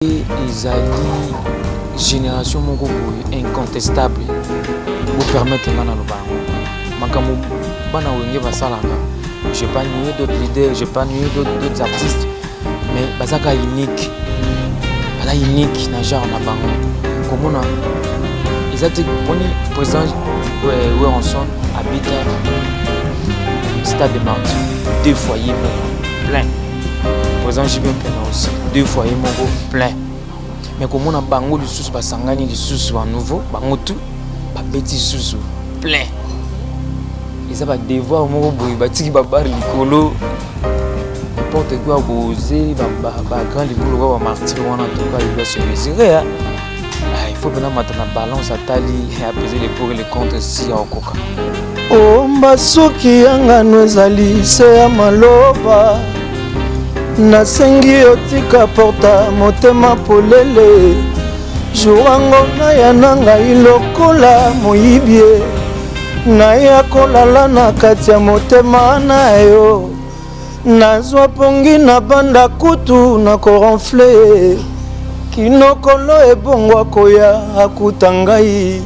ezali génération moko boye incontestable vous permettre ngana lobango makambo bana wenge basalaka. J'ai pas nié d'autres leaders, j'ai pas nié d'autres artistes, mais bazaka unique. Bala unique na genre na bango. Comment on a exact poni président Werenson habite Stade de Martyrs, 2 foyers plein. Président Jibin plein aussi, 2 foyers plein. Mais comment on a bango du sous basangani du sous à nouveau, bango tout, ba petit sous plein. Ils ont des devoirs au bout, ils ont des likolo, n'importe quoi oser, grand likolo va martyr, on a tout cas il doit se mesurer. Il faut que nous maintenant balance à tali et apaiser les pour et les contre si en coca. Oh mbasuki yanga nwezali se ya maloba nasengi otika porta motema polele jurango na ya nanga ilokola moyibie na ya kolala na kati ya motema na yo nazwa pongi na banda kutu na koronfle kinokolo ebongwa koya akuta ngai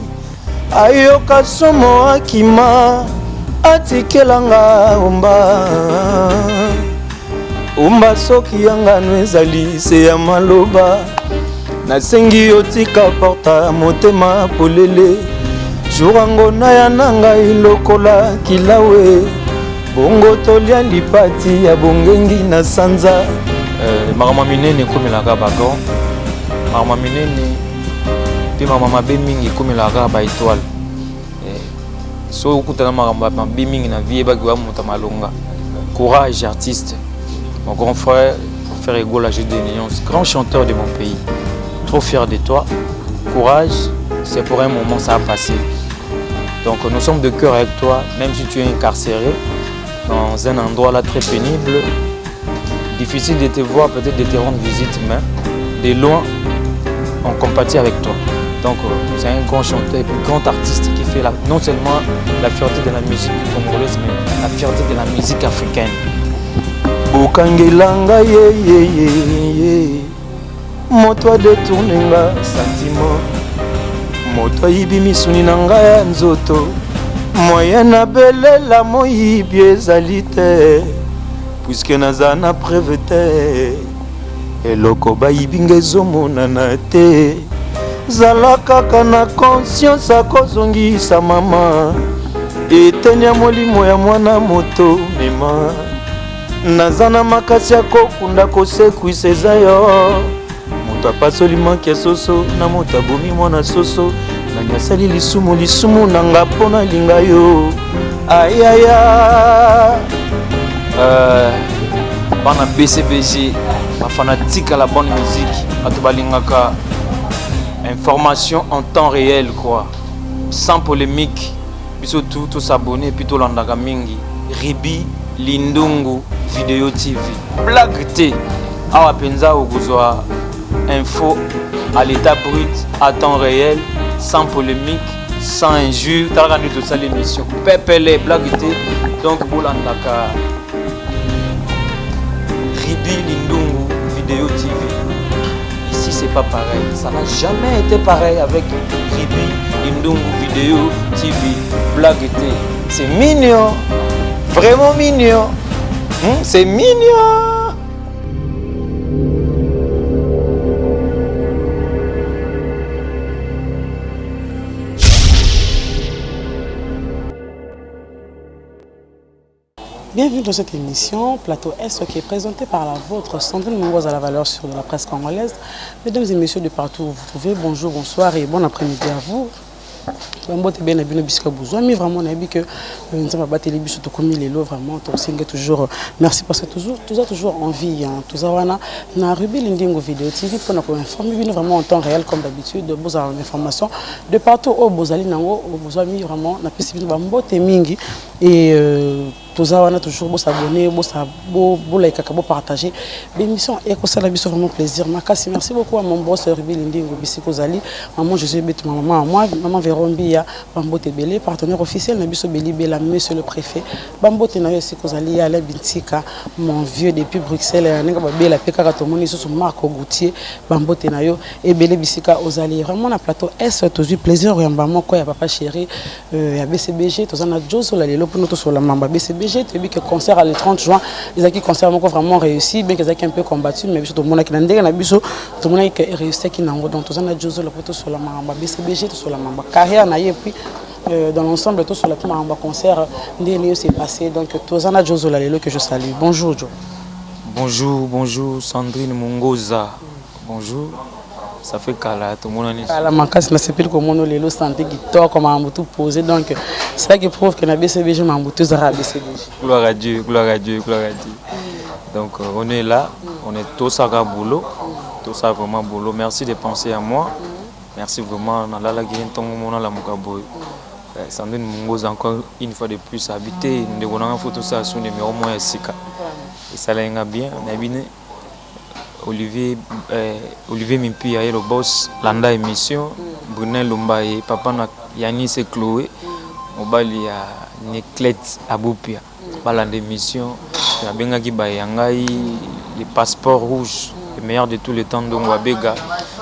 ayoka somo akima atikelanga umba soki yanga nwezali se ya maloba nasengi otika porta motema polele jurango na ya nanga ilokola kilawe bongo tolia lipati ya bongengi na sanza makambo minene ekomelaka bagon makambo minene mpe makambo mabe mingi ekomelaka ba étoile so okutana makambo mabe mingi na vie ebaki wa moto malonga. Courage artiste, mon grand frère Ferrego J de Nyons, grand chanteur de mon pays, trop fier de toi. Courage, c'est pour un moment ça a passé. Donc nous sommes de cœur avec toi, même si tu es incarcéré dans un endroit là très pénible. Difficile de te voir, peut-être de te rendre visite, mais de loin, on compatit avec toi. Donc c'est un grand chanteur et un grand artiste qui fait non seulement la fierté de la musique congolaise, mais la fierté de la musique africaine. Bokangelanga ye moto détourninga sentiment moto yibi misuni nanga ya nzoto moyen na belela moyibi ezali te puisque naza na preuve te eloko bayibi ngezomonana te zala kaka na conscience akozongisa mama eteni ya molimo ya mwana moto mema nazana makasi ya kokunda kosekwisa eza yo moto apasoli manki ya soso na moto abomi mwana soso nani asali lisumu nanga mpo nalinga yo ayaya bana BCBG bafanatique à la bonne musique bato balingaka information en temps réel quoi, sans polémique biso tout s'abonner puis tout landaka mingi Ribi Lindungu Vidéo TV blague te awa penza okozwa info à l'état brut à temps réel sans polémique sans injure talaka nde tosala l'émission pepele blague te donc bolandaka Ribi Lindungu Vidéo TV. Ici c'est pas pareil, ça n'a jamais été pareil avec Ribi Lindungu Vidéo TV blague te. C'est mignon, vraiment mignon. C'est mignon. Bienvenue dans cette émission, Plateau Est, qui est présenté par la vôtre, Sandrine Mongoise à la valeur sur de la presse congolaise. Mesdames et messieurs de partout où vous trouvez, bonjour, bonsoir et bon après-midi à vous. Mais vraiment on a vu que nous avons battu les bus comme les lots vraiment toujours merci parce que toujours en vie tout on a Ribi Lindungu Vidéo TV pour nous informer vraiment en temps réel comme d'habitude de vos informations de partout au Bozali nango au Bozami vraiment na possibilité ba mbote mingi et on a toujours beau s'abonner, beau liker, beau partager. L'émission est comme ça, la biso vraiment plaisir. Makasi, merci beaucoup à mon boss Ruby Lindingo Bisiko Zali, maman José Bet, maman à moi, maman Vérombia, Bambote Belé, partenaire officiel, Nabiso Beli Bela, monsieur le préfet, Bambote Nayo Siko Zali, Alain Bintika, mon vieux depuis Bruxelles, Nenga Bela Peka Tomoni, sous Marco Goutier, Bambote Nayo, et Belé Bisika Ozali. Vraiment, la plateau est toujours plaisir, il y a papa chéri, il y a BCBG, tout ça, on a Joso, la Lélo, pour nous sur la Mamba BCBG. Tu as vu que le concert le 30 juin, les acquis concert ont vraiment réussi, bien qu'ils aient un peu combattu, mais tout le monde qui n'a pas tout le monde qui a réussi, qui n'a pas donc tout ça, on a Joso, la photo sur la Mamba BCBG, tout sur la Mamba carrière, et puis dans l'ensemble, tout sur la Mamba concert, dernier s'est passé, donc tout ça, on a Joso, la Lélo, que je salue. Bonjour, Jo. Bonjour, Sandrine Mungoza. Bonjour. Ça fait cala, tout le monde est la mancase, c'est plus comme on le santé qui tord comme un bouton posé. Donc, c'est ça qui prouve que la BCBG m'a bouté à BCBG. Gloire à Dieu, gloire à Dieu, gloire à Dieu. Donc, on est là, on est tous à boulot, tout ça vraiment boulot. Merci de penser à moi. Merci vraiment. On a la guérine, ton moment la Mukaboy. Sandrine Mungoza, encore une fois de plus, habité. Nous avons une photo ça sur le numéro moins Sika. Et ça l'a bien, on a bien. Olivier Mimpi, le boss, Landa émission, Brunel Lumbaye, Papa Yanis et Chloé, Mobali à Neclet Aboupia, Balanda émission, Bengaki Bayangai, les passeports rouges, le meilleur de tous les temps, donc Wabega,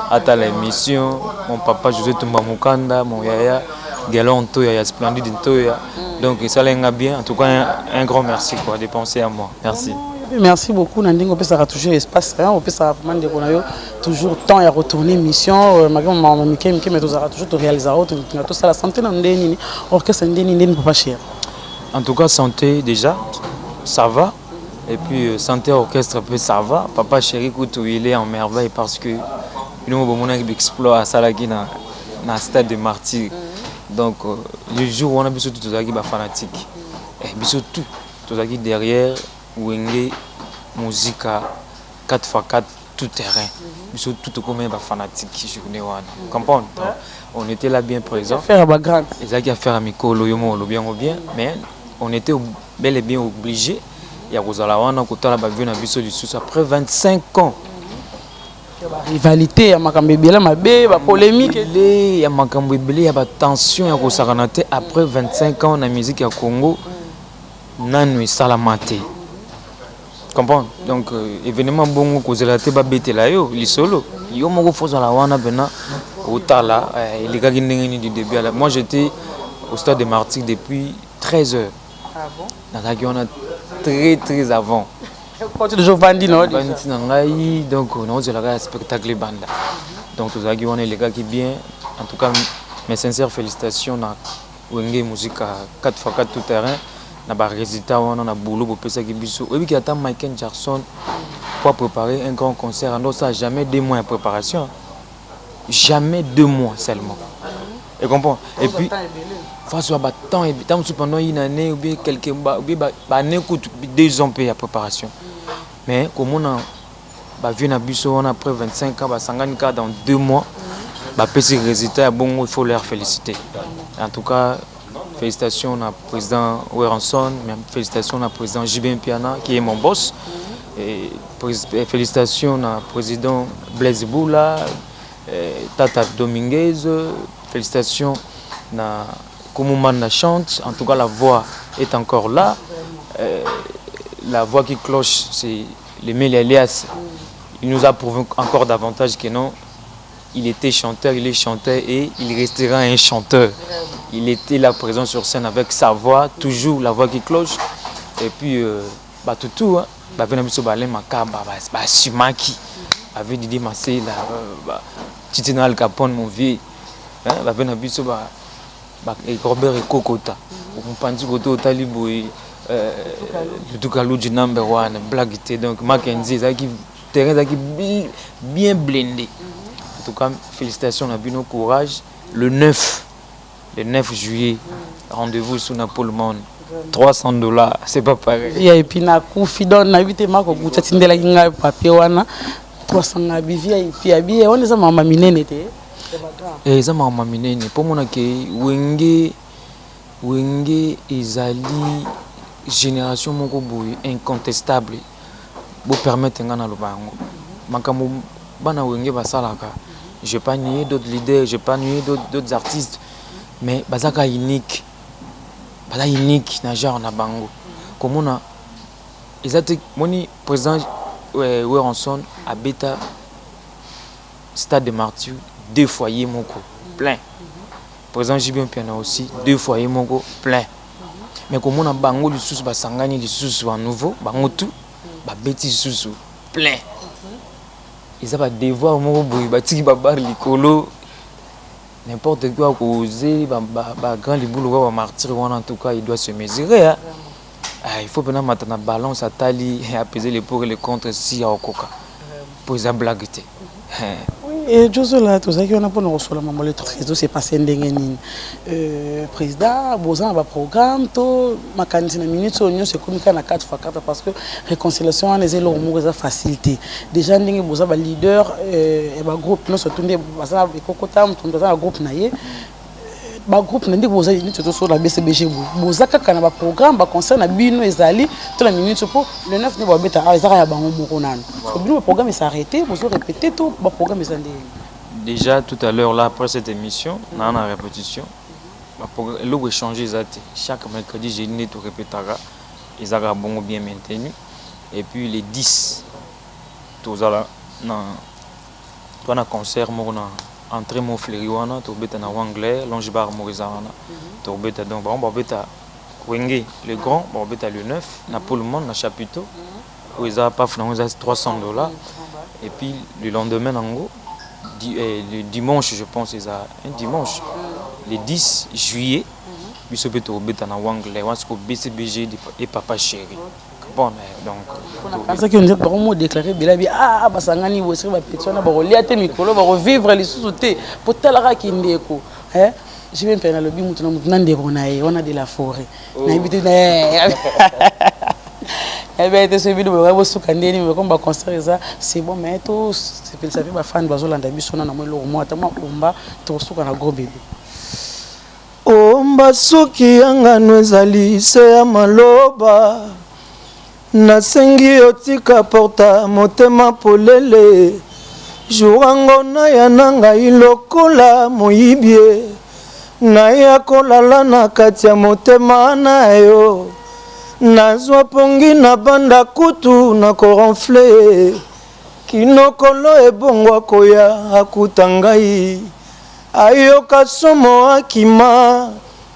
Ata l'émission, mon papa José Tumba Mukanda, mon yaya, Galon Toya, Splendide Toya, donc ça l'a bien, en tout cas un grand merci quoi, de penser à moi, merci. Merci beaucoup. Nandingo peut ça toujours espace, on peut ça vraiment dire toujours temps à retourner mission. Malgré maman Mickey, mais tout ça toujours réaliser tout ça la santé n'endeni, orchestre n'endeni pas cher. En tout cas santé déjà, ça va. Et puis santé orchestre ça va. Papa chéri Koutou il est en merveille parce que nous avons explore à Salaki na stade de Martyrs. Donc le jour où on a besoin de tout ça qui est fanatique, et besoin tout ça qui derrière. Wenge musique 4x4 tout terrain. Ils tout comme un fanatique journée wana. Comprendre? On était là bien présent. Faire à grande. Ils avaient affaire à Mikolo yomo bien ou bien, mais on était bel et bien obligé. Il y a Rosala wana kota la bavu na biso du sous après 25 ans. Rivalité, il y a Makambébélé, ma polémique. Il y a Makambébélé, il y a tension, il y a Rosaranate après 25 ans la musique à Congo. Nanu salamate. Comprends? Donc, événement bon, que la teba bête là, les solo. Yo moko fosa la wana bena au tala, les gars qui n'ont du début à la. Moi j'étais au stade de Martyrs depuis 13 heures. Ah bon? On a très avant. Quand tu toujours bandit non? Donc on a un spectacle banda. Donc on a les gars qui bien. En tout cas, mes sincères félicitations à Wenge Musique 4x4 tout terrain. On a résultat, on a boulot pour ça qui biso. Et puis qu'il y a Michael Jackson pour préparer un grand concert. Donc ça jamais 2 mois de préparation. Jamais 2 mois seulement. Et comprends? Et puis face au temps et tant pendant une année ou bien quelques années coûte 2 ans de préparation. Mais comme on a vu na biso on après 25 ans, 50 ans dans 2 mois, petit résultat bon il faut leur féliciter. En tout cas félicitations au président Weranson, félicitations au président Jibin Piana qui est mon boss. Et félicitations au président Blaise Boula, Tata Dominguez, félicitations à Koumouman chante. En tout cas la voix est encore là. La voix qui cloche c'est l'Emile Elias. Il nous a prouvé encore davantage que non. Il était chanteur, il est chanteur et il restera un chanteur. Il était là présent sur scène avec sa voix, toujours la voix qui cloche. Et puis, tout, hein. Venabiso Balé Makaba, Sumaki, avec Didi Massé, Titina Al Capone, mon vieux. Venabiso Robert et Kokota. On pense que tout est libre. Le Toukalou du number 1, BlackIté, donc Mackenzie, terrain qui bien blindé. En tout cas, félicitations à Bino Courage. Le 9 juillet, rendez-vous sous Napoléon. $300, c'est pas pareil. Et puis, na Koufidon, na 8 mois, ko kutatinde la kinga papier wana 300 na bivia et puis habillé, on est à maman minene té. Et ça maman minene, pour mon que Wenge Izali génération moko boye incontestable bo permettre nga na lobango makambo bana wenge basalaka. Je pas nier d'autres leaders, je pas nier d'autres artistes, mais bazaka unique. Bala unique na genre na bango. Comme on a exact moni président Werenson à Beta Stade de Martyrs 2 foyers moko plein. Président Jibien Piana aussi 2 foyers moko plein. Mais comme on a bango du sous basangani du sous à nouveau bango tout ba beti sous plein. Ils ont devoir moko boy batiki ba bar likolo n'importe quoi causer ba grand libulu ba martyr en tout cas il doit se mesurer hein. Il faut maintenant maintenant balance à tali et apaiser les pour et les contre si à okoka pour ça blague. Et Josola, tout ça qui on a pour nous recevoir maman le trésor c'est passé ndengeni président bozan ba programme to makanisi na minute onyo c'est communiquer na 4x4 parce que réconciliation les élo mo za facilité déjà ndenge boza ba leader et ba groupe non surtout ndé baza ekokota mtondo za groupe na ye ba groupe na ndé boza ni tout sur la BCBG boza kaka na ba programme ba concert na bino ezali to la minute pour le 9 ne ba beta ezara ya bango moko nano le programme s'est arrêté vous répéter tout ba programme ezali. Déjà tout à l'heure là après cette émission on a une répétition l'eau échangé chaque mercredi j'ai une tout répétera ils ont bon bien maintenu et puis les 10 tout ça là dans un concert mon entrée mon fleuriwana tout bête en anglais longe bar morizana tout bête donc on va bête Wenge le grand on bête le 9 na pour le monde na chapiteau où ils ont pas finalement $300 et puis le lendemain en gros le dimanche je pense ils ont un dimanche le 10 juillet ils se bête au bête en anglais parce que BCBG et papa chéri bon donc quand ça qui on dit vraiment déclarer bilabi basangani bosri ba petona ba rolia te mikolo ba revivre les sous-sautés pour talara ki ndeko hein je vais faire le bi mutu na ndeko na ye on a de la forêt na bitu na ben te ce vidéo ba bosuka ndeni me comme ba concert ça c'est bon mais tout c'est ça fait ba fan bazolanda biso na mo lo mo atama omba to suka na gros bébé omba soki yanga nwezali se ya maloba nasengi otika porta motema polele jurango na ya nanga ilokola moyibie na ya kolala na kati ya motema na yo nazwa pongi na banda kutu na koronfle kinokolo ebongwa koya akuta ngai ayoka somo akima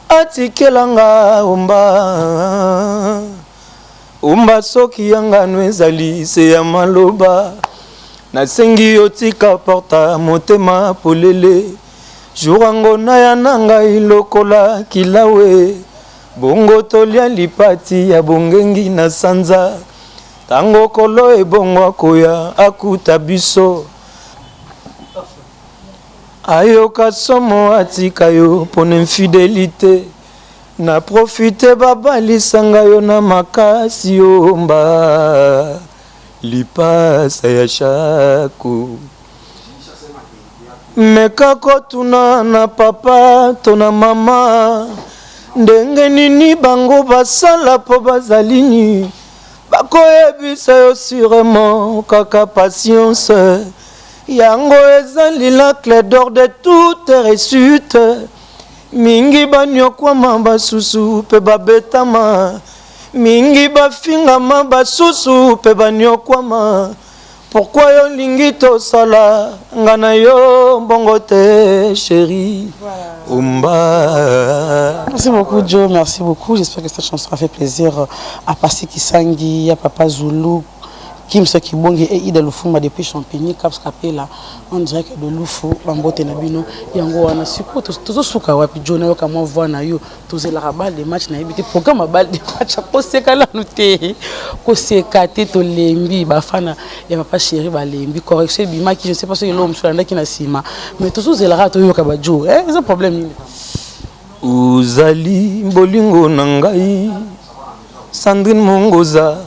atikelanga omba umba soki yanga nwezali se ya maloba nasengi otika porta motema polele jurango na ya nanga ilokola kilawe bongo tolia lipati ya bongengi na sanza tango kolo ebongwa koya akuta biso ayoka somo atika yo pone infidélité na profite babalisanga yo na makasi omba lipasa ya shako meka kotuna na papa to na mama ndenge nini bango basala po bazalini bakoyebisa yo sûrement kaka patience yango ezali la clé d'or de toute réussite mingi banyokwama basusu pe babetama mingi bafingama basusu pe banyokwama pourquoi yo lingi tosala ngana yo mbongo te chérie umba. Merci beaucoup Joe, merci beaucoup, j'espère que cette chanson a fait plaisir à Pasi Kisangi, à Papa Zulu, Kim Sokibongi et Ida Lufuma depuis Champigny, Caps Capella, on dirait que de Lufu, Bambote Nabino, Yango Wana Suko, tous Suka Wapi, John, comment voir na yo, tous la balle des matchs, na habité, programme à balle des matchs, à Kosekala Nouté, Kosekate, to Lembi, Bafana, et Papa Chéri, Balembi, correction, Bima, qui je ne sais pas si l'homme sur la qui n'a sima, mais tous les rats, Toyo Kabadjo, c'est un problème. Uzali, Bolingo Nangai, Sandrine Mongoza.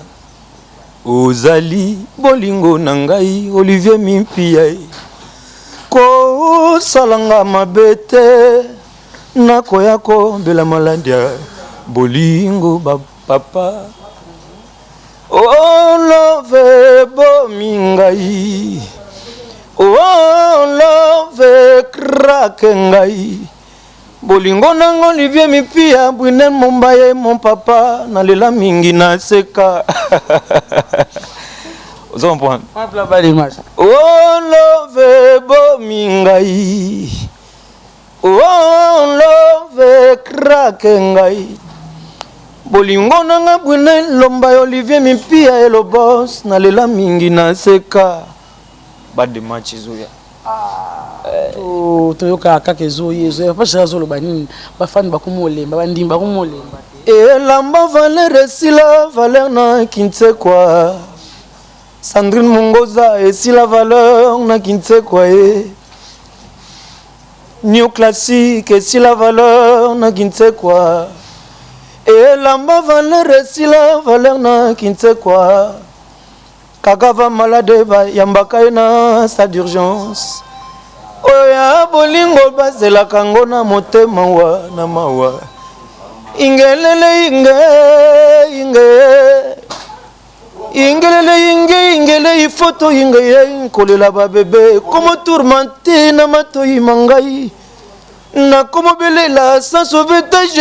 Ozali bolingo nangai Olivier Mimpiai ko salanga mabete na koyako bela maladia bolingo papa. Oh love bomingai. Oh love crack ngai. Bolingo nango Olivier Mipia Bwinen Mombaye mon papa nalela mingi na seka. Vous comprenez? Oh love bomingai. Oh love crack ngai. Bolingo nanga Bwinen Lombaye Olivier Mipia et le boss nalela mingi na seka. Bad de match zuya. toyoka kaka ezoye bapashaka banini bafani bakomolemba bandimi bakomolemba elamba valeur esila valeur na kinsekwa Sandrine Mungoza esila valeur na kinsekwa New Classique esila valeur na kinsekwa elamba valeur esila valeur na kinsekwa Kakava malade ba yambaka na sa d'urgence Oya bolingo bazela kango na motema wa na mawa Ingelele ingele ifoto inge kolela ba bébé comme tourmenté na matoyi mangai na como belela sans sauvetage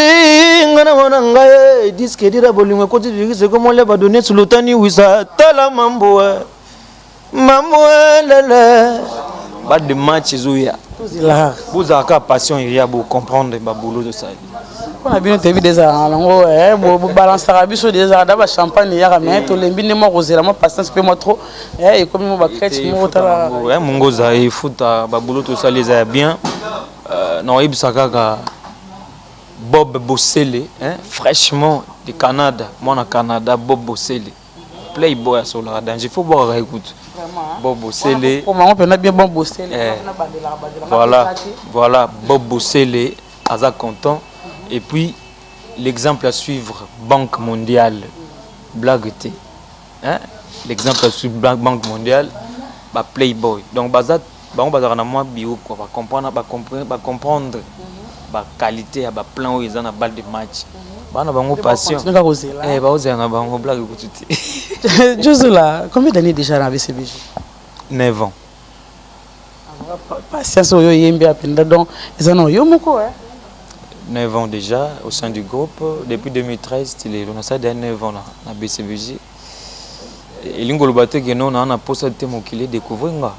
ngana wana ngai disque dira bolingo ko dirige comme le ba donner sur l'otani wisa tala mambo lele Bad de match Zouya. Vous avez la passion il y a pour comprendre ba boulot de ça. On a bien vu des ango bo balance rabiso des d'aba champagne ya mais to lembi ne mo rozela mo patience pe mo trop et comme mo ba crête mo tala Mungoza il faut ba boulot tout ça les a bien non ibsaka Bob Bossele fraîchement du Canada moi na Canada Bob Bossele Playboy sur la danger il faut boire écoute Bob Bossele voilà Bob Bossele Aza content et puis l'exemple à suivre Banque mondiale blague l'exemple à suivre Banque mondiale Playboy donc bazat on va moi bio quoi va comprendre la qualité à plan où ils ont la balle de match bana bango passion ba ozanga bango blague kututi Josula combien d'années déjà dans BCBG 9 ans patience oyo yembi apenda donc ils en ont yo moko 9 ans déjà au sein du groupe depuis 2013 on a ça dernier 9 ans na BCBG et lingolo baté que non on a posé mon qu'il découvrir nga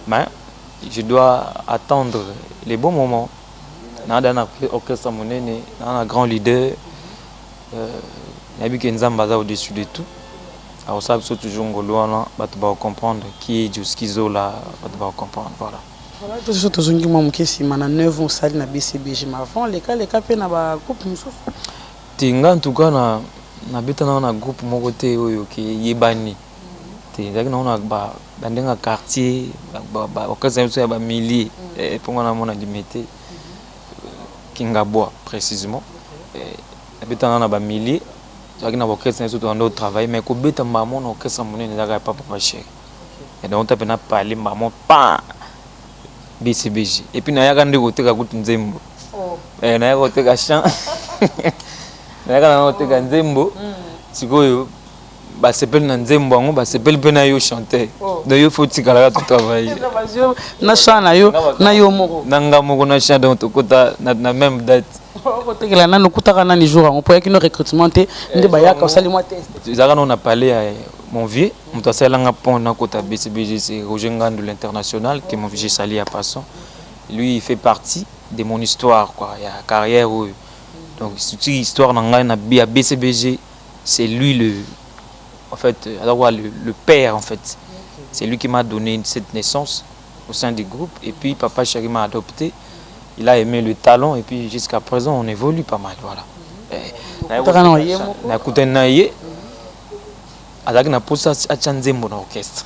mais je dois attendre les bons moments dans un orchestre monene dans un grand leader Nabi Kenzamba au-dessus de tout alors ça c'est toujours ngoloana va comprendre qui est Juskizo là va comprendre voilà tout ce que zongi moi mukesi mana 9 ans sali na BCBG mais avant les cas pe na ba groupe mususu tinga en tout cas na beta na groupe moko te oyo ki yebani te ndaki na ba ndenga quartier ba orchestre ba milliers pour na mona limité Kingaboa précisément beta na ba milliers ndaki na orchestre surtout en autre travail mais ko beta maman orchestre monene ndaka pas papa cher et donc tu peux parler maman pas BCBG et puis na yaka ndeko teka kutu nzembo na yaka teka chant na yaka na teka nzembo sikoyo ba sepel na nzembo ngo ba sepel pe na yo chanter donc yo faut tikala tout travailler na chant na yo moko nanga moko na chant donc kota na même date ko tekela na nokutaka na ni jour on peut que no recrutement te nde ba yaka osali moi test zaka on a parlé à mon vieux mto salanga pont na kota BCBG c'est Roger Ngandou l'international qui mon vieux sali à passant lui il fait partie de mon histoire quoi il y a carrière donc c'est une histoire na BCBG c'est lui le père en fait c'est lui qui m'a donné cette naissance au sein du groupe et puis papa chéri m'a adopté il a aimé le talent et puis jusqu'à présent on évolue pas mal voilà na kutenaye azaki na posa achanzembo na orchestre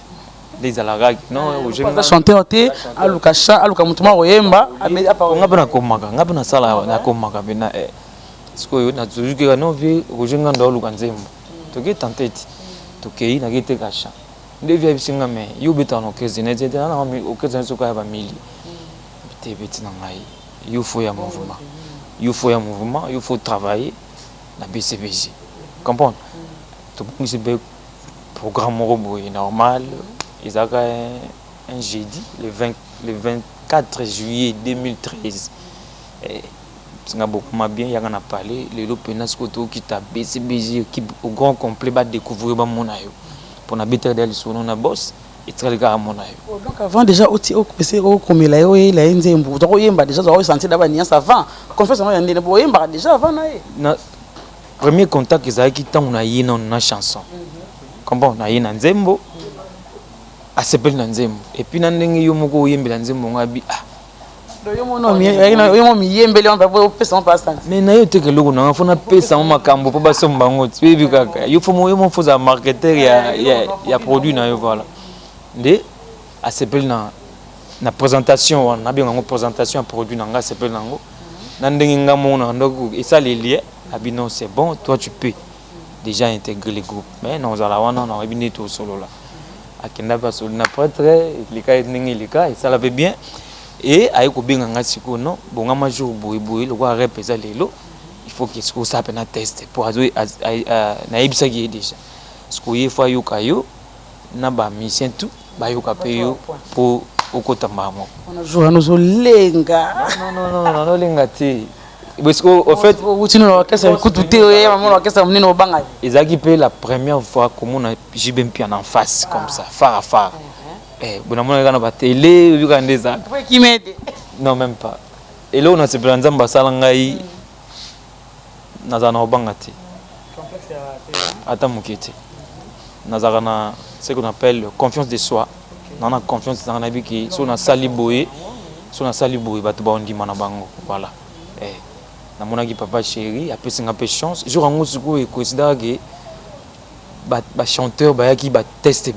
des alagaki non je vais chanter oté aluka chant aluka mutuma oyemba ngapena komaka ngapena sala na komaka bena sikoyo na tujuke na vie rojenga ndo aluka nzembo toke tanteti tokei na kete kasha ndevia bisinga me yo beta na orchestre na tete na orchestre soka ya ba mili bete beti na ngai il faut ya mouvement il faut travailler na BCBG comprendre tout le monde programme normal ils ont un jeudi le 24 juillet 2013 singa beaucoup bien y a parlé les lopenas koto qui t'a BCBG qui au grand complet va découvrir ba monayo pour na better d'aller sur na boss et très le gars monayo donc avant déjà au PC au comme la yo la nzembo donc yemba déjà zo sentir d'abord niance avant confession ya ndene bo yemba déjà avant na premier contact ils a qui tant on a yina na chanson comment on a yina nzembo a s'appelle na nzembo et puis na ndenge yo moko yembela nzembo ngabi mais na yo teke loko na fona pesa makambo po basomba ngo tibi kaka yo mo foza marketeur ya produit na yo voilà nde a s'appelle na présentation on a bien ngo présentation ya produit na nga s'appelle nango na ndenge nga mona ndoko et ça les liens abino c'est bon toi tu peux déjà intégrer le groupe mais non za la wana na abine to solo là akenda ba solo na prêtre les cas ndenge les cas et ça l'avait bien et ayeko benga ngati ko non bonga ma jour boy le quoi repesa lelo il faut que ce que ça peut tester pour na ibisa qui déjà ce que il faut yokayo na ba mission tout ba yoka pe yo pour okota mamo on a joué nous lenga non lenga ti parce que au fait ils ont la première fois comme on a JB pian en face comme ça phare à phare bon on a pas télé non même pas et là on a se plaindre mbasala ngai nazana obangati ata mukete nazana ce qu'on appelle confiance de soi on a confiance dans la vie qui sur na saliboye batu ba ondima na bango voilà na monaki papa chéri a pesi nga pe chance jour en suko e considère que ba chanteur ba ki ba teste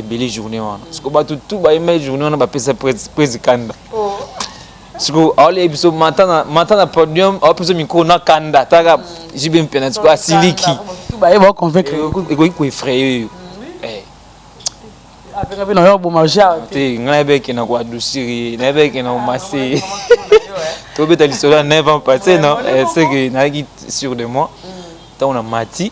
belle journée wana suko ba tout ba email journée wana ba pesa presse kanda suko allez biso matin na podium a pesa micro na kanda taka jibe mpena suko asiliki ba e ba convaincre ko effrayer avec un peu bon manger te ngana beke na kwa doucir na beke na masser to beta lisola never passé non c'est que na qui sûr de moi tant on a mati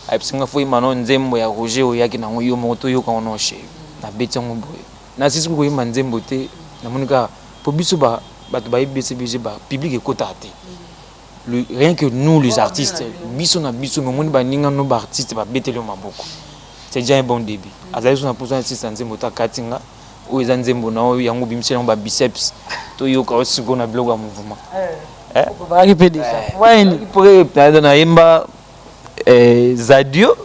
ai psinga foi mano nzembo ya Roger oyaki na yo moto yo quand on chez na beti ngo boy na sisi ko yima nzembo te na monika po biso ba bato ba BCBG ba public ekotate rien que nous les artistes biso na biso moni ba ninga no ba artiste ba betelo maboko c'est déjà un bon début azali so na posa sisi nzembo ta katinga o ezanzembo na o yango bimisela ba biceps to yo ka osiko na blog ya mouvement ba ki pe déjà wine pour na yemba Zadio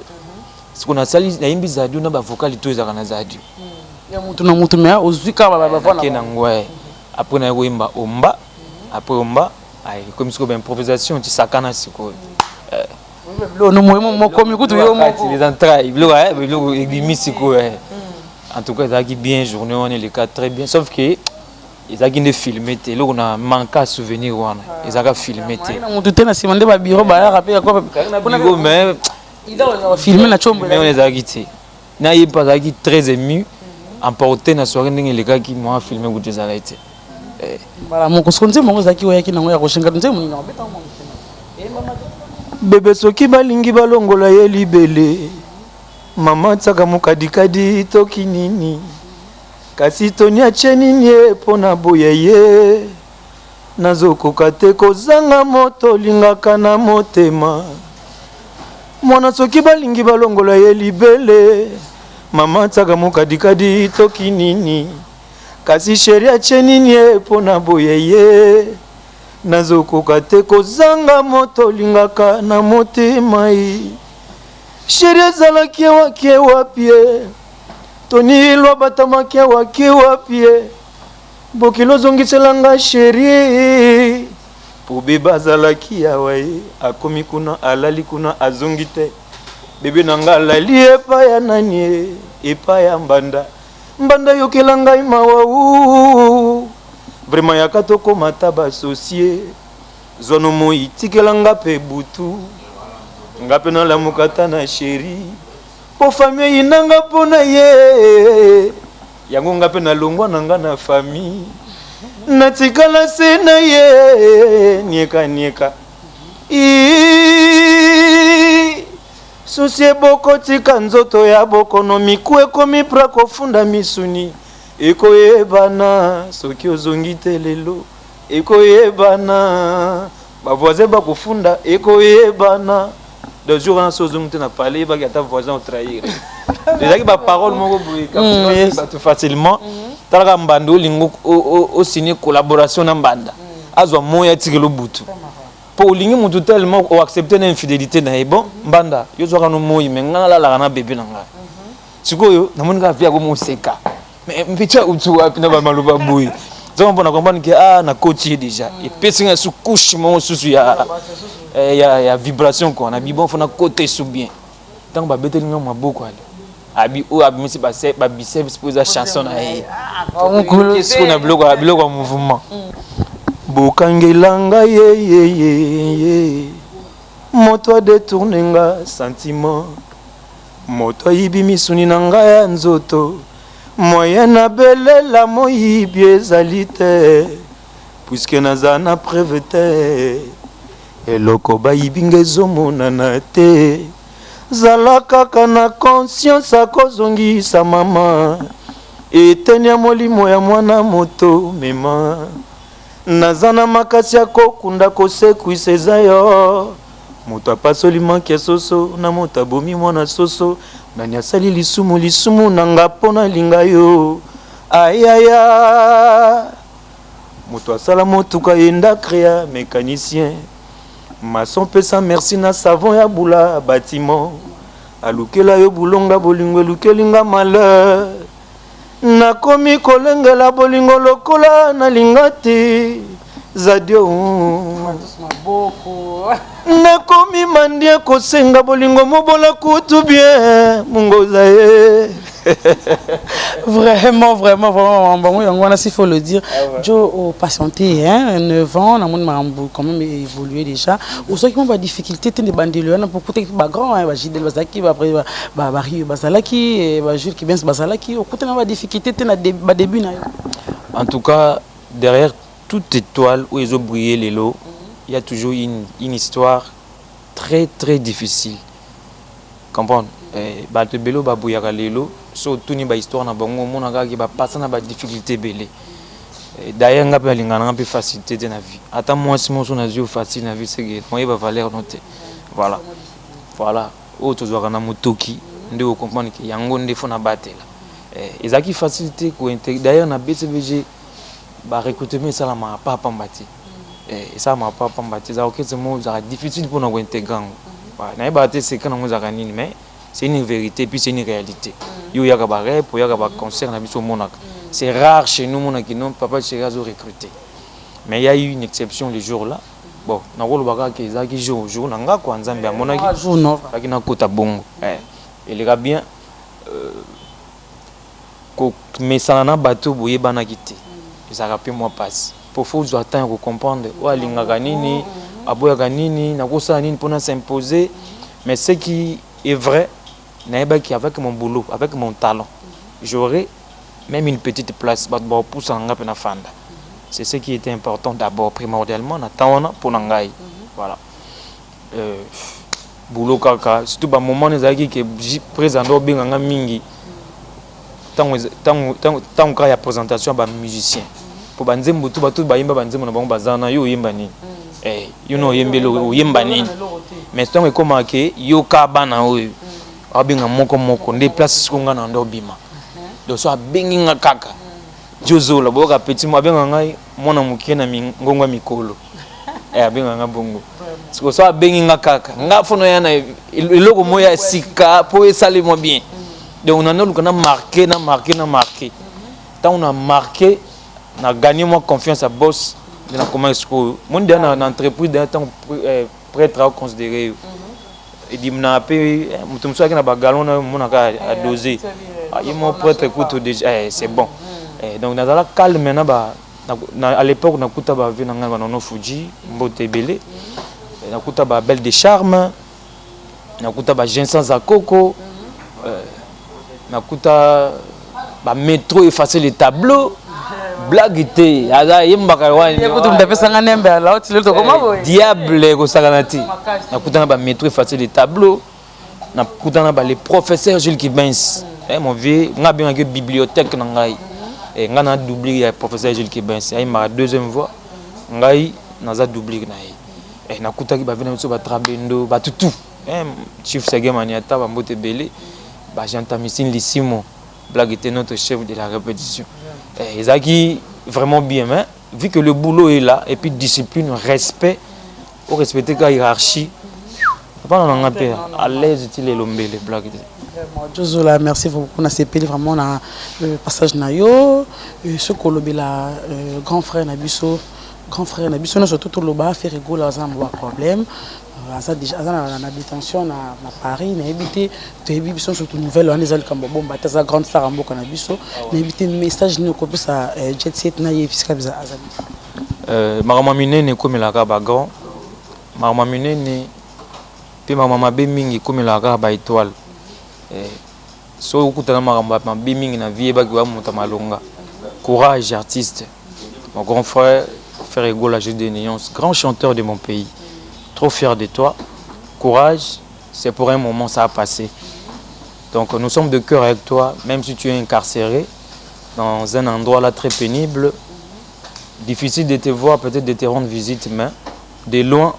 ce qu'on a sali na yimbi Zadio na ba vocal to ezaka na Zadio ya mutu mais ozwika ba vona ke na ngwe après na yemba omba après omba ai comme ce que improvisation tu sakana siko no mo komi kutu yo mo les entrailles bilo egimi siko en tout cas ça qui bien journée on est les cas très bien sauf que ils ont qui filmé té là on a manqué souvenir wana ils ont filmé té na mutu tena simande ba bureau ba ya rapé quoi mais il a filmé na chombo mais on les a quitté na y pas qui très ému emporté na soirée ndenge les gars qui m'ont filmé goût des arrêtés voilà mon kosonze mon zaki oyaki na ngoya koshinga nze mo na beta mo bebe soki balingi balongola ye libele mama tsaka mokadikadi toki nini kasi toni atie nini ye mpo na boya ye nazokoka te kozanga moto olingaka na motema mwana soki balingi balongola ye libele mama tsaka mokadikadi toki nini kasi sheri atie nini ye mpo na boya ye nazokoka te kozanga moto olingaka na motema ye sheri azalaki ewaki wapi ye toni lwa batamaki ewaki wapi ye bokilo ozongiselanga sheri po bebe azalaki awa ye akomi kuna alali kuna azongi te bebe na nga alali epai ya nani ye epai ya mbanda yokela ngai mawa vraiment yaka tokoma ta basocie zono moi tikela nga pe butu nga pe na lamuka ta na sheri po famille yinanga pona ye yango nga pe na longwa na nga na famille natikala se na ye nieka susi ebokotika nzoto ya bokono miku ekomi pra kofunda misuni ekoyebana soki ozongi te lelo ekoyebana bavoisin bakofunda ekoyebana de jour wana so ozongi te na palais baki ata voisin otrahir ezalaki baparole moko boye bato facilement talaka mbanda olingi osigne collaboration na mbanda azwa moya atikela butu po olingi mutu tellement oaccepte na infidélité na ye bon mbanda yo zwaka no moyi me nga nalalaka na bebe na ngai sikoyo namoni kaka pia komoseka mais mpitia utu wapi na bamaloba boye zama mpona comprendre ke nakoti ye déjà epesi nga su couche moko susu ya vibration quoi na bibon fona kote su bien ntango babeteli nga maboko ale abi oyo abimisi babiceps po eza chanson na ye siko na biloko ya mouvement bokangelanga ye moto adetourne nga sentiment moto ayibi misuni na ngai ya nzoto moyen nabelela moyibi ezali te puiske naza na preve te eloko bayibi nga ezomonana te zala kaka na conscience akozongisa mama eteni ya molimo ya mwana moto mema naza na makasi ya kokunda kosekwisa eza yo moto apasoli manke soso na moto abomi mwana soso nani asali lisumu na nga mpo nalinga yo ayaya moto asala motuka yenda créa mécanicien maçon pesa merci na savon ya bula bâtiment alukela yo bulonga bolingo elukelinga malheur nakomi kolengela bolingo lokola nalinga te zadio nakomi mandie kosenga bolingo mobola kutu bien mungoza ye Vraiment, s'il faut le dire. Joe, patienté, 9 ans, on a quand même évolué déjà. Ou ceux qui ont des difficultés, des bandits, on a beaucoup de background, Gidel Bazaki, après Barry Bazalaki, Jules Kibens Bazalaki, au côté de difficultés, des début. En tout cas, derrière toute étoile où ils ont brillé les lots, il y a toujours une histoire très très difficile. Comprendre? Bato belo babuyaka lelo so tuni ba histoire na bango mona kaka ba passa na ba difficulté belé d'ailleurs nga pe lingana nga pe facilité de na vie ata moi si mon son na vie facile na vie c'est que moi va valeur noté voilà o to zwa kana motoki nde o comprendre que yango nde fona batela ezaki facilité ko intégrer d'ailleurs na BCBG ba recrutement ça la ma papa mbati ça ma papa mbati ça ok c'est mo ça difficile pour nous intégrer voilà na ba te c'est quand on za kanini mais c'est une vérité puis c'est une réalité. Il y a des rêves, il y a des concerts, c'est rare chez nous qui n'ont pas chez nous recruté. Mais il y a eu une exception les jours là. Bon, na rolo baka ke za ki jour na nga kwa nzambe amona ki jour no ki na kota bongo. Il ira bien ko mesana na bateau boye bana kité. Ça rappelle moi passe. Pour faut attendre comprendre o alinga nini, aboya nini, na kosa nini pour s'imposer. Mais ce qui est vrai, avec mon boulot, avec mon talent, j'aurais même une petite place pour c'est ce qui était important d'abord, primordialement, pour Nangaï. Voilà. Boulot kaka, surtout au moment où je présente au mingi, tant qu'il y a présentation de musiciens. Pour banzem tout batou bayimba banzem na bango bazana yo yemba ni. You know yembelo yemba ni. Mais tant que comme que yo ka bana oyo. Abinga moko nde place sikonga na ndo bima. Donc so abinga kaka. Jozo la boka petit mo abinga ngai mona mukie na ngongwa mikolo. Abinga nga bongo. Siko so abinga kaka. Nga fono yana iloko moya sika po esali mo bien. Donc on a nous qu'on a marqué. Tant on a marqué, on a gagné moi confiance à boss de la commerce. Mon dernier entreprise d'un temps prêt à considérer. Et dit m'a appelé, mutum so akina bagalon na mon aka à doser. Il m'a prêt écoute déjà c'est bon. Donc na la calme na ba à l'époque na kuta ba vina nga na no Fuji, mbote belé. Na kuta ba belle de charme. Na kuta ba ginseng za coco. Na kuta ba métro effacer les tableaux. Blague était aza yembaka wani écoute m'tapé sanga nembe alors tu le comment diable ko sakanati na kutana ba métro effacer les tableaux na kutana ba les professeurs Jules Kibens mon vieux nga bien que bibliothèque na ngai et nga na doublé ya professeur Jules Kibens ay ma deuxième fois ngai naza doublé na ye et na kutaki ba vena so ba trabendo ba tout chief Sege Maniata ba mbote belé ba Janta Missine Lissimo blague était notre chef de la répétition et Zaki vraiment bien mais vu que le boulot est là et puis discipline respect au respecter la hiérarchie pas dans un père à l'aise il est l'homme les blagues Jozola merci beaucoup on a CP vraiment na le passage na yo ce kolobela grand frère Nabiso non surtout tout le bas fait rigoler à un problème ça déjà na détention na Paris na habité tu habitation surtout nouvelle on les a comme bon bah ta grande star en boka na biso na habité message ni ko ça jet set na ye fiscal za azali maman minene comme la ka bagan maman minene pe maman be mingi comme la ka ba étoile so ukutana maman be mingi na vie ba kiwa muta malonga courage artiste mon grand frère Ferrego la Jeu des Néons grand chanteur de mon pays. Trop fier de toi, courage, c'est pour un moment ça a passé. Donc nous sommes de cœur avec toi, même si tu es incarcéré dans un endroit là très pénible, difficile de te voir, peut-être de te rendre visite, mais de loin,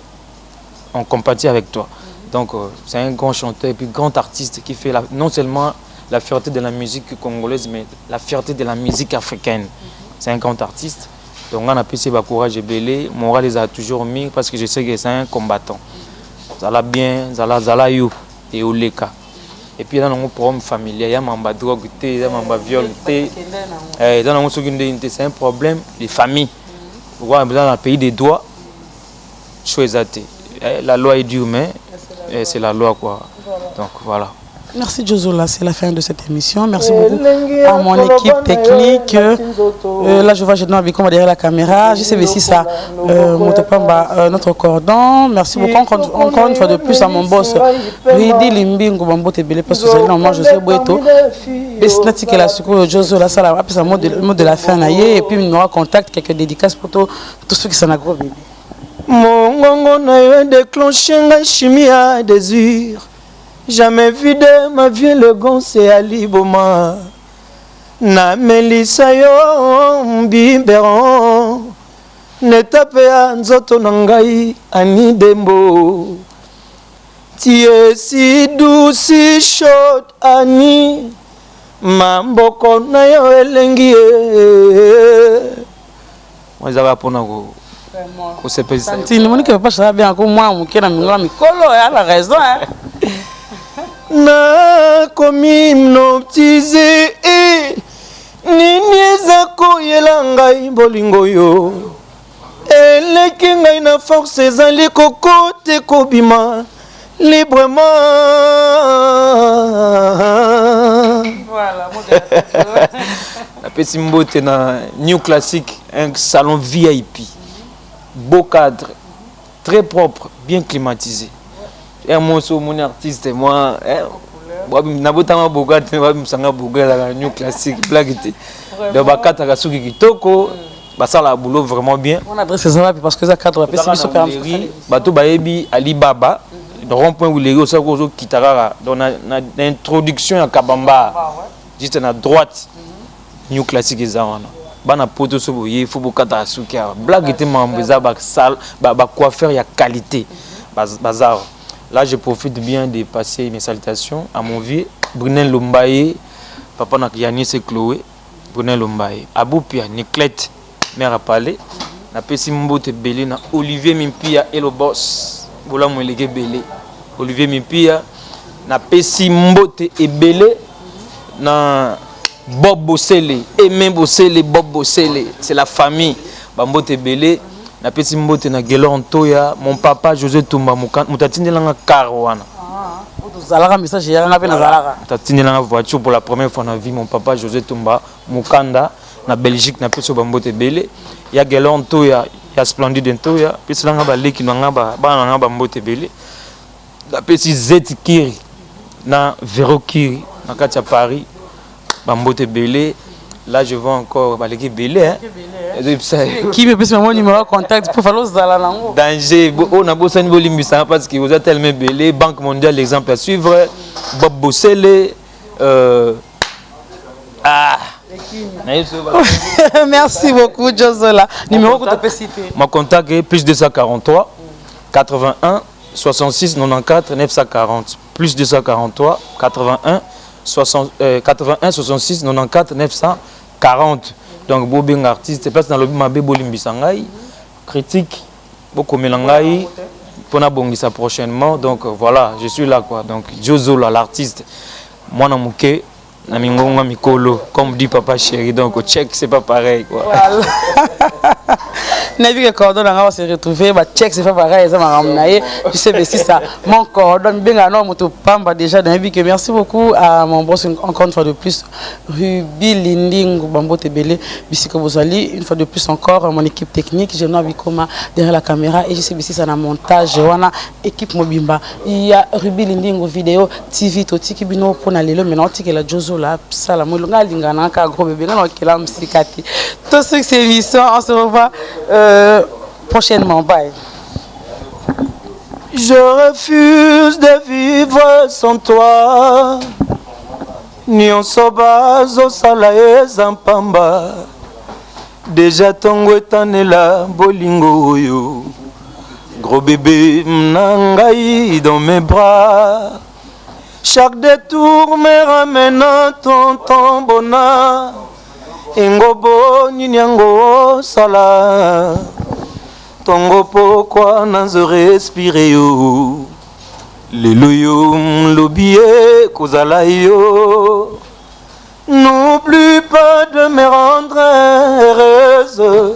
on compatit avec toi. Donc c'est un grand chanteur et puis grand artiste qui fait non seulement la fierté de la musique congolaise, mais la fierté de la musique africaine. C'est un grand artiste. Donc on a pu essayer courage et belé, moral les a toujours mis parce que je sais que c'est un combattant. Zala bien, zala yo et oleka. Et puis dans nos problèmes familiaux, il y a mamba drogue, il y a mamba viol, c'est un problème des familles. Dans le pays des droits, choisissez. La loi est dure, mais c'est la loi quoi. Donc voilà. Merci Jozola, c'est la fin de cette émission. Merci beaucoup à mon équipe technique. Là je vois Jedouan Bikoma derrière la caméra. Je sais aussi ça, notre cordon. Merci beaucoup encore une fois de plus à mon boss. Ridi Limbingo Bambo Tebele parce que c'est normalement José Boeto. Besnatique la sucre Jozola, ça la rappelle le mot de la fin et puis il nous aura contact quelques dédicaces pour tous ceux qui sont à gros bébé. Mon gongo na déclenché la chimie à désir. Jamais vidé ma vie le gonce à Liboma. Na melisa yo mbimberon. Ne tape à nzoto nangai ani dembo. Tie si douce si chaude ani. Mamboko na yo elengi. Moi ça va pour nous. Au CPC. Santine, mon équipe pas ça bien comme moi, mon kena mingla mikolo, elle a raison hein. Na komi hypnotisé nini ezako yelanga bolingo yo eleki ngai na force ezali kokote kobima librement. Voilà, la petite mbote na New Classic, un salon VIP, beau cadre, très propre, bien climatisé. Et moi, je suis mon artiste, moi, nabotama bogate, sanga bogate, New Classic, blague. Donc, bakata kasuki kitoko, basala boulot vraiment bien. On adresse ça parce que ça cadre la super. Bato baebi Alibaba, rond-point où les gens sont kitara, dans l'introduction à Kabamba, juste à droite, New Classic est là. Bana poto soboye, faut bokata kasuki, blague était mambreza, coiffeur, il y a qualité, bazar. Là, je profite bien de passer mes salutations à mon vieux, Brunel Lombaye, papa n'a Yanis et Chloé, Brunel Lombaye, Aboupia, Niclette, mère à Palais, na Pessi Mbote Belé, na Olivier Mimpia et le boss, voilà mon légué Belé, Olivier Mimpia, na Pessi Mbote et Belé, na Bob Bossele, Aimé Bossele, Bob Bossele, c'est la famille, Bambote Belé. Na petit mbote na Gelor Ntoya, mon papa José Tumba mutatinde langa Carouana. Zalaka message yanga pe na zalaka. Mutatinde langa voiture pour la première fois dans la vie mon papa José Tumba Mukanda na Belgique na peso bambote belé. Ya Gelor Ntoya, ya Splendide Ntoya, peso langa ba leki na ngaba ba na bambote belé. Na petit Zeti Kiri na Vero Kiri na katia Paris bambote belé. Là je vois encore baleki belé hein. Qui me peut mon numéro de contact pour faire l'os dans la langue. Danger, on a besoin de parce que vous êtes tellement belé. Banque mondiale, l'exemple à suivre. Babosele. Merci beaucoup, Jozola. Numéro que tu peux citer. Mon contact est plus 243 81 66 94 940. Plus 243 81 66 94 940. Donc, Bobing artiste, place dans le Mabé Bolimbisangai. Critique, beaucoup Mélangai. Pour Bongisa prochainement. Donc, voilà, je suis là, quoi. Donc, Jozola, l'artiste. Moi, Namouké. Namingonga Mikolo, comme dit papa chéri, donc au tchèque c'est pas pareil quoi. Voilà. Nabi que cordon on va se retrouver, bah tchèque c'est pas pareil, ça m'a ramené. Tu sais mais si ça, mon cordon bien non moto pamba déjà Nabi que merci beaucoup à mon boss encore une fois de plus Ruby Linding Bambo Tebele, Bisiko Bozali, une fois de plus encore mon équipe technique, je n'ai Bikoma derrière la caméra et je sais si ça na montage, on a équipe Mobimba. Il y a Ruby Linding vidéo TV Toti qui bino pour na lelo maintenant que la Jozo là ça la molonga lingana ka gros bébé non kila msikati. Tout ce que c'est émission on se revoit prochainement. Bye. Je refuse de vivre sans toi. Nyonsoba zosala ezampamba. Déjà tongo etanela bolingo oyo. Gros bébé mnangai dans mes bras. Chaque détour me ramène à ton bonheur. Ingobo ninyango sala. Tongo pourquoi n'anzo respirer yo. Lelo yo mlobie kozala yo. N'oublie pas de me rendre heureuse.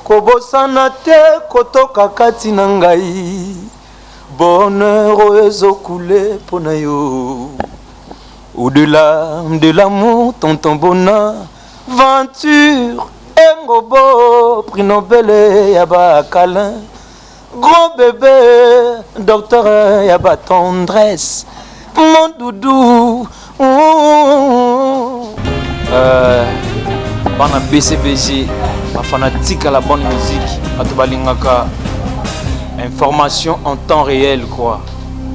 Kobosana te kotoka kati na ngai. Bonheur ezokoule pona yo. Au-delà de l'amour, ton bonheur, venture, engobo, prix Nobel, yaba câlin. Gros bébé, docteur, yaba tendresse, mon doudou. Bana BCBG, ma fanatique à la bonne musique, à Tobalingaka. Information en temps réel quoi,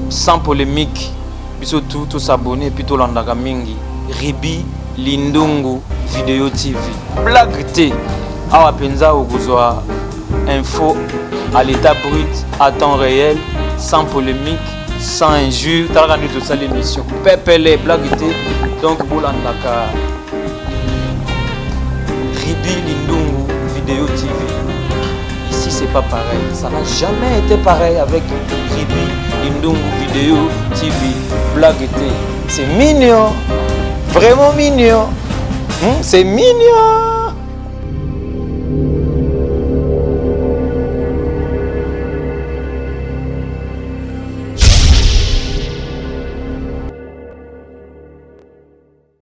sans polémique. Surtout tout s'abonner puis tout l'andaka mingi. Ribi Lindungu Vidéo TV. Blague T. Awa penza okuzwa info à l'état brut, à temps réel, sans polémique, sans injure. T'as rendu tout ça l'émission. Pepele Blague T. Donc bolandaka Ribi Lindungu Vidéo TV. Ici c'est pas pareil, ça n'a jamais été pareil avec Ribi Lindungu Vidéo TV. Blague T. C'est mignon, vraiment mignon. C'est mignon.